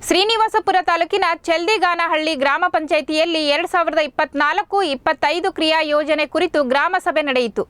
ಶ್ರೀನಿವಾಸಪುರ ತಾಲೂಕಿನ ಚೆಲ್ದಿಗಾನಹಳ್ಳಿ ಗ್ರಾಮ ಪಂಚಾಯಿತಿಯಲ್ಲಿ 2024-25 ಕ್ರಿಯಾ ಯೋಜನೆ ಕುರಿತು ಗ್ರಾಮ ಸಭೆ ನಡೆಯಿತು.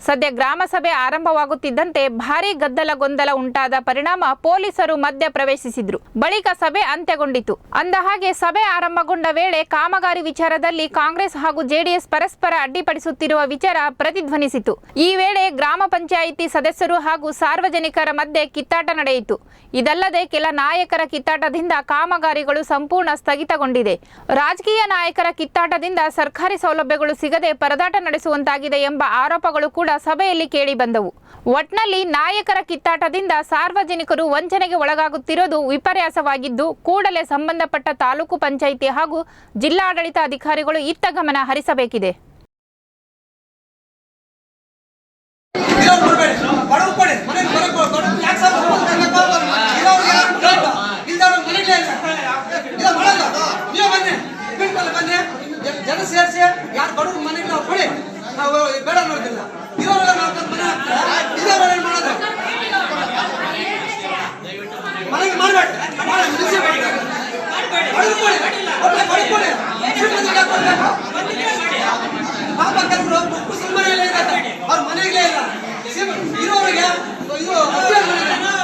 ಸದ್ಯ ಗ್ರಾಮ ಸಭೆ ಆರಂಭವಾಗುತ್ತಿದ್ದಂತೆ ಭಾರೀ ಗದ್ದಲ ಗೊಂದಲ ಉಂಟಾದ ಪರಿಣಾಮ ಪೊಲೀಸರು ಮಧ್ಯ ಪ್ರವೇಶಿಸಿದ್ರು. ಬಳಿಕ ಸಭೆ ಅಂತ್ಯಗೊಂಡಿತು. ಅಂದಹಾಗೆ ಸಭೆ ಆರಂಭಗೊಂಡ ವೇಳೆ ಕಾಮಗಾರಿ ವಿಚಾರದಲ್ಲಿ ಕಾಂಗ್ರೆಸ್ ಹಾಗೂ ಜೆಡಿಎಸ್ ಪರಸ್ಪರ ಅಡ್ಡಿಪಡಿಸುತ್ತಿರುವ ವಿಚಾರ ಪ್ರತಿಧ್ವನಿಸಿತು. ಈ ವೇಳೆ ಗ್ರಾಮ ಪಂಚಾಯಿತಿ ಸದಸ್ಯರು ಹಾಗೂ ಸಾರ್ವಜನಿಕರ ಮಧ್ಯೆ ಕಿತ್ತಾಟ ನಡೆಯಿತು. ಇದಲ್ಲದೆ ಕೆಲ ನಾಯಕರ ಕಿತ್ತಾಟದಿಂದ ಕಾಮಗಾರಿಗಳು ಸಂಪೂರ್ಣ ಸ್ಥಗಿತಗೊಂಡಿದೆ. ರಾಜಕೀಯ ನಾಯಕರ ಕಿತ್ತಾಟದಿಂದ ಸರ್ಕಾರಿ ಸೌಲಭ್ಯಗಳು ಸಿಗದೆ ಪರದಾಟ ನಡೆಸುವಂತಾಗಿದೆ ಎಂಬ ಆರೋಪಗಳು ಕೂಡ ಸಭೆಯಲ್ಲಿ ಕೇಳಿ ಬಂದವು. ಒಟ್ನಲ್ಲಿ ನಾಯಕರ ಕಿತ್ತಾಟದಿಂದ ಸಾರ್ವಜನಿಕರು ವಂಚನೆಗೆ ಒಳಗಾಗುತ್ತಿರುವುದು ವಿಪರ್ಯಾಸವಾಗಿದ್ದು, ಕೂಡಲೇ ಸಂಬಂಧಪಟ್ಟ ತಾಲೂಕು ಪಂಚಾಯಿತಿ ಹಾಗೂ ಜಿಲ್ಲಾಡಳಿತ ಅಧಿಕಾರಿಗಳು ಇತ್ತ ಗಮನ ಹರಿಸಬೇಕಿದೆ. ಜನ ಸೇರಿಸಿ ಯಾರು ಬಡವ್ರ ಮನೆಗೆ ನಾವು ಕೊಡಿ, ನಾವು ಬೇಡ ನೋಡ್ತಿಲ್ಲ. ಇರೋರೆಲ್ಲ ನಾವು ಮನೆ ಇದೇ ಮನೆ ಮಾಡೋದು ಮನೆಗೆ ಮಾಡಬೇಡಿ, ಪಾಪ ಕೆಲವರು ಮುಕ್ಕು ಸುಮ್ಮನೆ ಅವ್ರ ಮನೆಗಳೇ ಇಲ್ಲ. ಇರೋರಿಗೆ ಇದು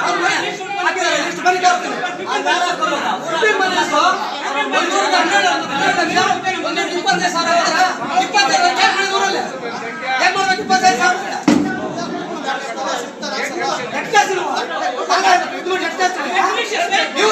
ಅವ್ರ ಮನೆ ಎಷ್ಟು ಮನೆಗೆ ಹೋಗ್ತೀನಿ ನೀವು